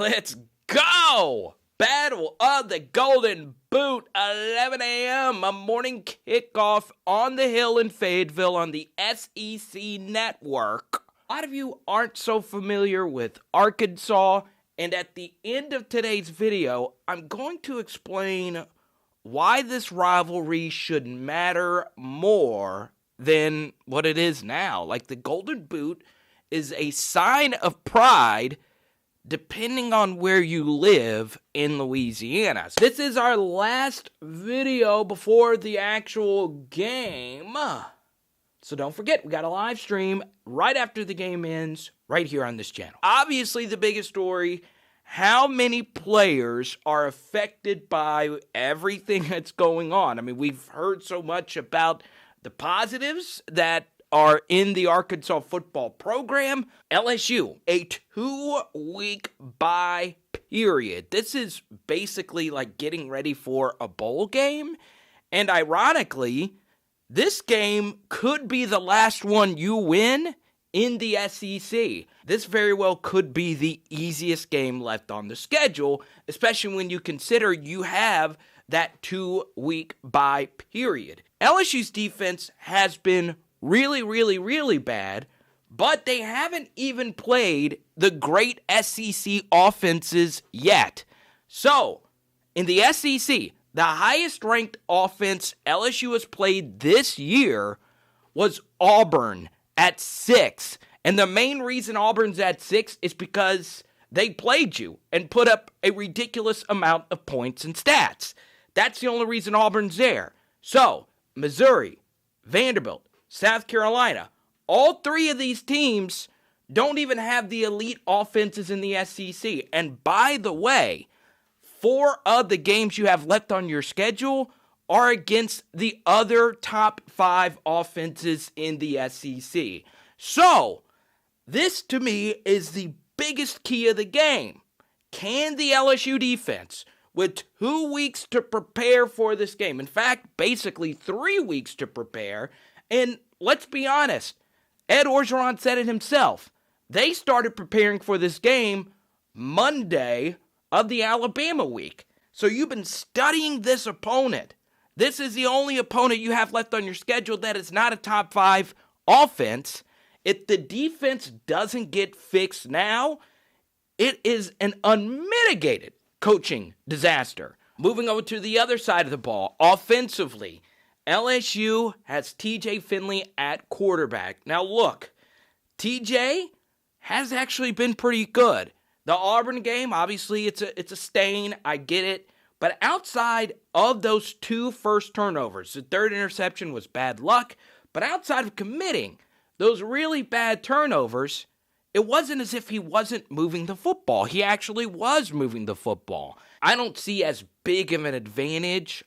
Let's go! Battle of the Golden Boot, 11 a.m., a morning kickoff on the Hill in Fayetteville on the SEC Network. A lot of you aren't so familiar with Arkansas, and at the end of today's video, I'm going to explain why this rivalry should matter more than what it is now. Like, the Golden Boot is a sign of pride depending on where you live in Louisiana. This is our last video before the actual game. So don't forget, we got a live stream right after the game ends, right here on this channel. Obviously, the biggest story, how many players are affected by everything that's going on? I mean, we've heard so much about the positives that are in the Arkansas football program. LSU, a 2-week bye period. This is basically like getting ready for a bowl game. And ironically, this game could be the last one you win in the SEC. This very well could be the easiest game left on the schedule, especially when you consider you have that 2-week bye period. LSU's defense has been really bad, but they haven't even played the great SEC offenses yet. So, in the SEC, the highest ranked offense LSU has played this year was Auburn at 6. And the main reason Auburn's at 6 is because they played you and put up a ridiculous amount of points and stats. That's the only reason Auburn's there. So, Missouri, Vanderbilt, South Carolina, all three of these teams don't even have the elite offenses in the SEC. And by the way, 4 of the games you have left on your schedule are against the other top 5 offenses in the SEC. So, this to me is the biggest key of the game. Can the LSU defense, with 2 weeks to prepare for this game, in fact, basically 3 weeks to prepare, and let's be honest, Ed Orgeron said it himself. They started preparing for this game Monday of the Alabama week. So you've been studying this opponent. This is the only opponent you have left on your schedule that is not a top 5 offense. If the defense doesn't get fixed now, it is an unmitigated coaching disaster. Moving over to the other side of the ball, offensively, LSU has TJ Finley at quarterback. Now look, TJ has actually been pretty good. The Auburn game, obviously it's a stain, I get it. But outside of those 2 first turnovers, the third interception was bad luck. But outside of committing those really bad turnovers, it wasn't as if he wasn't moving the football. He actually was moving the football. I don't see as big of an advantage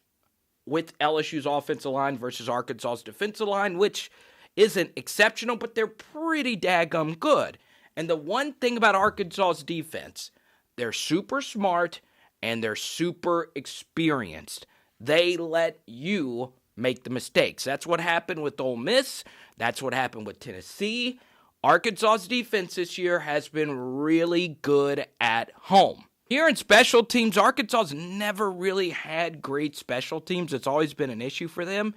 with LSU's offensive line versus Arkansas's defensive line, which isn't exceptional, but they're pretty daggum good. And the one thing about Arkansas's defense, they're super smart and they're super experienced. They let you make the mistakes. That's what happened with Ole Miss. That's what happened with Tennessee. Arkansas's defense this year has been really good at home. Here in special teams, Arkansas's never really had great special teams. It's always been an issue for them.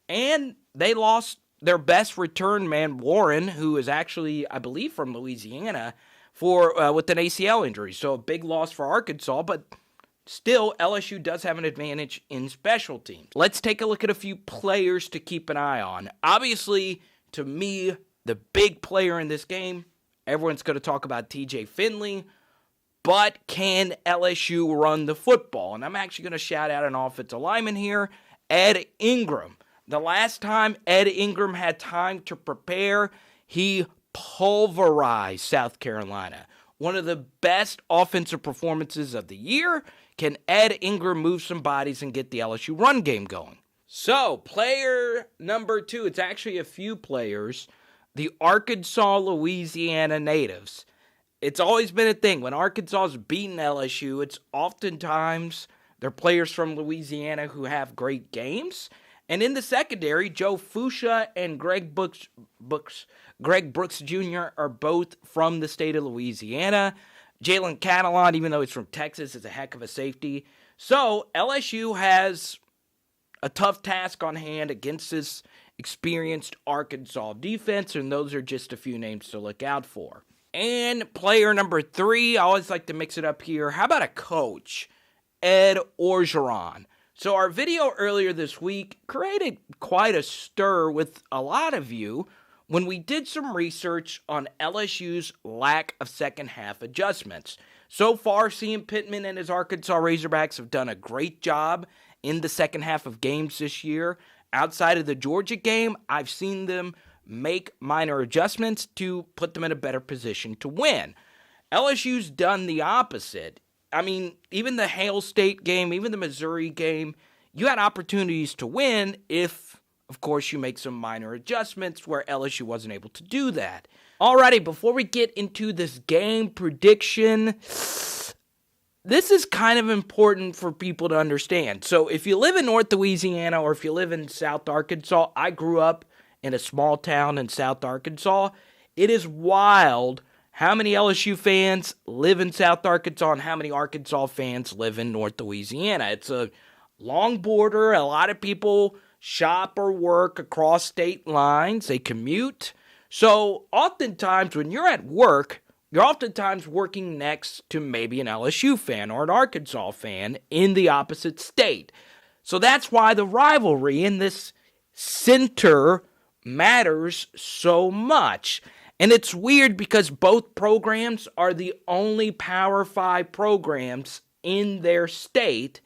And they lost their best return man, Warren, who is actually, I believe, from Louisiana, with an ACL injury. So a big loss for Arkansas, but still, LSU does have an advantage in special teams. Let's take a look at a few players to keep an eye on. Obviously, to me, the big player in this game, everyone's going to talk about TJ Finley. But can LSU run the football? And I'm actually going to shout out an offensive lineman here, Ed Ingram. The last time Ed Ingram had time to prepare, he pulverized South Carolina. One of the best offensive performances of the year. Can Ed Ingram move some bodies and get the LSU run game going? So, player number 2, it's actually a few players, the Arkansas, Louisiana natives. It's always been a thing. When Arkansas's beaten LSU, it's oftentimes they're players from Louisiana who have great games. And in the secondary, Joe Fuchsia and Greg Brooks Jr. are both from the state of Louisiana. Jalen Catalon, even though he's from Texas, is a heck of a safety. So LSU has a tough task on hand against this experienced Arkansas defense, and those are just a few names to look out for. And player number 3, I always like to mix it up here. How about a coach? Ed Orgeron. So our video earlier this week created quite a stir with a lot of you when we did some research on LSU's lack of second half adjustments. So far, Sam Pittman and his Arkansas Razorbacks have done a great job in the second half of games this year. Outside of the Georgia game, I've seen them make minor adjustments to put them in a better position to win. LSU's done the opposite. I mean, even the Hail State game, even the Missouri game, you had opportunities to win if, of course, you make some minor adjustments where LSU wasn't able to do that. Alrighty, before we get into this game prediction, this is kind of important for people to understand. So if you live in North Louisiana or if you live in South Arkansas, I grew up in a small town in South Arkansas. It is wild how many LSU fans live in South Arkansas and how many Arkansas fans live in North Louisiana. It's a long border. A lot of people shop or work across state lines. They commute. So oftentimes when you're at work, you're oftentimes working next to maybe an LSU fan or an Arkansas fan in the opposite state. So that's why the rivalry in this center matters so much. And it's weird because both programs are the only Power 5 programs in their state,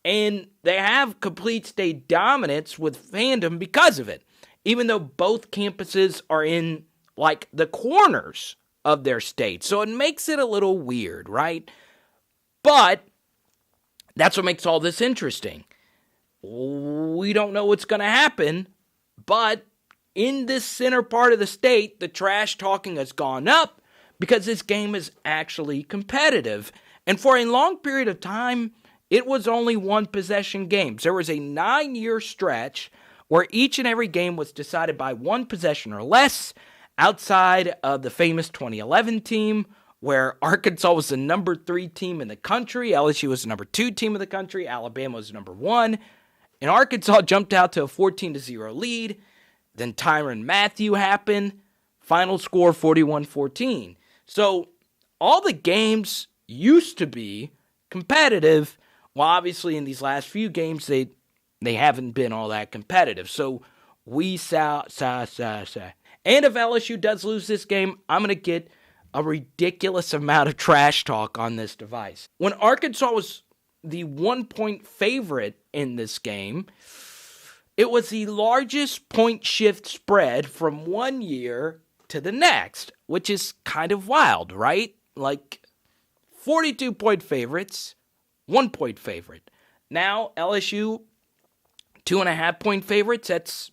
and they have complete state dominance with fandom because of it, even though both campuses are in, like, the corners of their state. So it makes it a little weird, right? But that's what makes all this interesting. We don't know what's going to happen, but in this center part of the state, the trash talking has gone up because this game is actually competitive. And for a long period of time, it was only one possession games. There was a 9-year stretch where each and every game was decided by one possession or less, outside of the famous 2011 team, where Arkansas was the number 3 team in the country, LSU was the number 2 team in the country, Alabama was the number 1, and Arkansas jumped out to a 14-0 lead. Then Tyrann Mathieu happened, final score 41-14. So all the games used to be competitive, while obviously in these last few games they haven't been all that competitive. So we saw. And if LSU does lose this game, I'm going to get a ridiculous amount of trash talk on this device. When Arkansas was the 1-point favorite in this game, it was the largest point shift spread from one year to the next, which is kind of wild, right? Like 42-point favorites, 1-point favorite. Now LSU, 2.5-point favorites. That's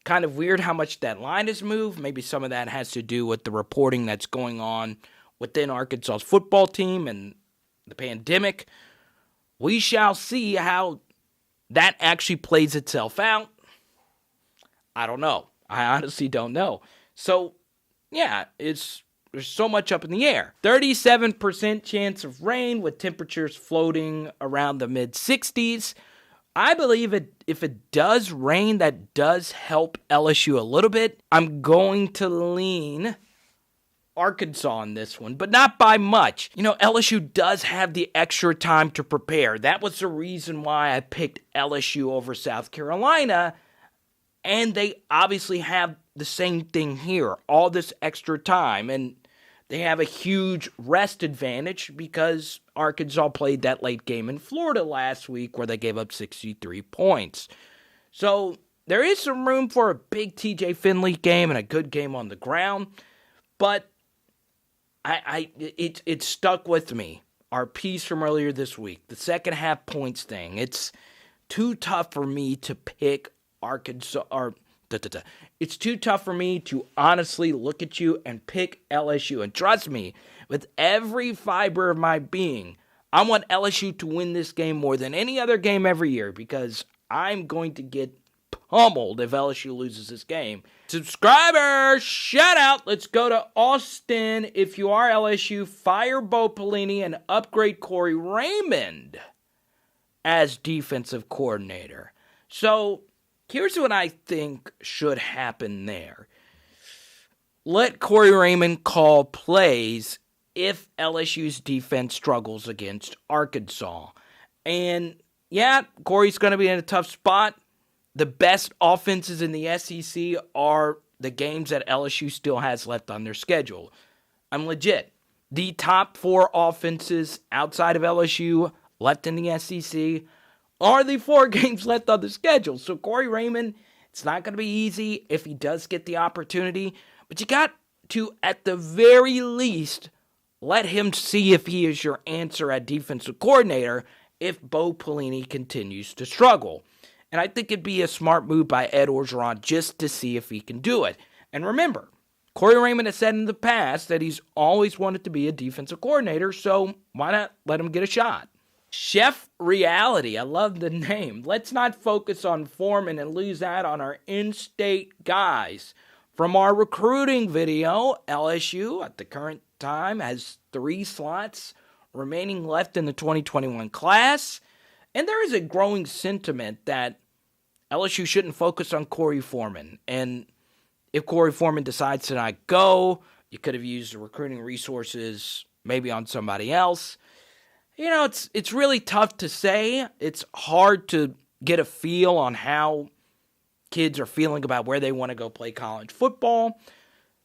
kind of weird how much that line has moved. Maybe some of that has to do with the reporting that's going on within Arkansas's football team and the pandemic. We shall see how that actually plays itself out. I don't know. I honestly don't know. So, yeah, there's so much up in the air. 37% chance of rain with temperatures floating around the mid-60s. I believe if it does rain, that does help LSU a little bit. I'm going to lean Arkansas on this one, but not by much. You know, LSU does have the extra time to prepare. That was the reason why I picked LSU over South Carolina, and they obviously have the same thing here, all this extra time, and they have a huge rest advantage because Arkansas played that late game in Florida last week where they gave up 63 points. So there is some room for a big TJ Finley game and a good game on the ground, but it stuck with me. Our piece from earlier this week, the second half points thing. It's too tough for me to pick Arkansas, It's too tough for me to honestly look at you and pick LSU. And trust me, with every fiber of my being, I want LSU to win this game more than any other game every year because I'm going to get pummeled if LSU loses this game. Subscriber, shout out. Let's go to Austin. If you are LSU, fire Bo Pelini and upgrade Corey Raymond as defensive coordinator. So here's what I think should happen there. Let Corey Raymond call plays if LSU's defense struggles against Arkansas. And yeah, Corey's going to be in a tough spot. The best offenses in the SEC are the games that LSU still has left on their schedule. I'm legit. The top 4 offenses outside of LSU left in the SEC are the 4 games left on the schedule. So Corey Raymond, it's not going to be easy if he does get the opportunity. But you got to, at the very least, let him see if he is your answer at defensive coordinator if Bo Pelini continues to struggle. And I think it'd be a smart move by Ed Orgeron just to see if he can do it. And remember, Corey Raymond has said in the past that he's always wanted to be a defensive coordinator, so why not let him get a shot? Chef Reality, I love the name. Let's not focus on Foreman and lose out on our in-state guys. From our recruiting video, LSU at the current time has 3 slots remaining left in the 2021 class. And there is a growing sentiment that LSU shouldn't focus on Corey Foreman. And if Corey Foreman decides to not go, you could have used the recruiting resources maybe on somebody else. You know, it's really tough to say. It's hard to get a feel on how kids are feeling about where they want to go play college football.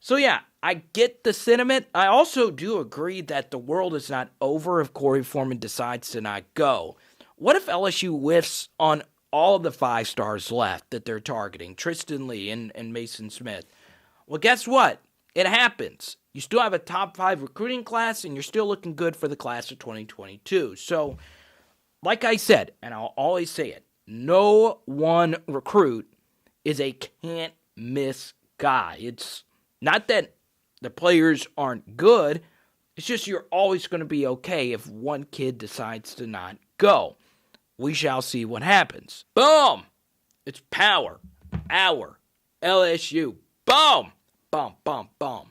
So yeah, I get the sentiment. I also do agree that the world is not over if Corey Foreman decides to not go. What if LSU whiffs on all of the 5 stars left that they're targeting, Tristan Lee and Mason Smith? Well, guess what? It happens. You still have a top 5 recruiting class, and you're still looking good for the class of 2022. So, like I said, and I'll always say it, no one recruit is a can't-miss guy. It's not that the players aren't good. It's just you're always going to be okay if one kid decides to not go. We shall see what happens. Boom! It's Power Hour LSU. Boom! Boom, boom, boom.